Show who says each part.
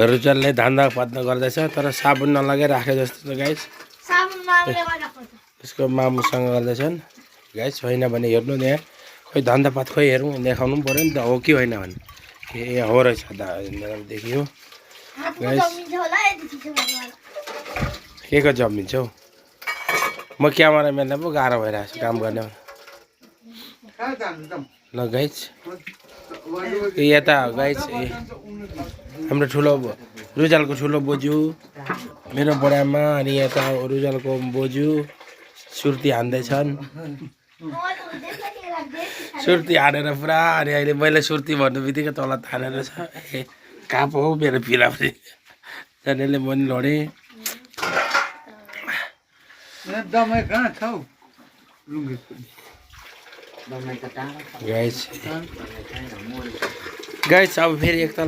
Speaker 1: रुजलले धान्दा पत्ता गर्दैछ तर साबुन नलगाइ राखे जस्तो छ गाइस यसको मामुसँग गर्दैछन् गाइस होइन भने हेर्नु नि यहाँ खोइ धन्दापात खोइ हेरौँ देखाउनु पनि पऱ्यो नि त हो कि होइन भने ए हो रहेछ देखियो गाइस के को जमिन्छ हौ म क्यामेराम्यानलाई पो गाह्रो भइरहेको छ काम गर्ने ल गाइस यता गाइस हाम्रो ठुलो रुजलको ठुलो बोजू मेरो बडामा अनि यता रुजलको बोजू सुर्ती हान्दैछन् सुर्ती हानेर पुरा अनि अहिले मैले सुर्ती भन्नु बित्तिकै तल तानेर छ ए कहाँ पो हो मेरो पिला पनि जानेले म नि लडेँ
Speaker 2: दमाई कहाँ छ हौ
Speaker 1: गाइस अब फेरि एक त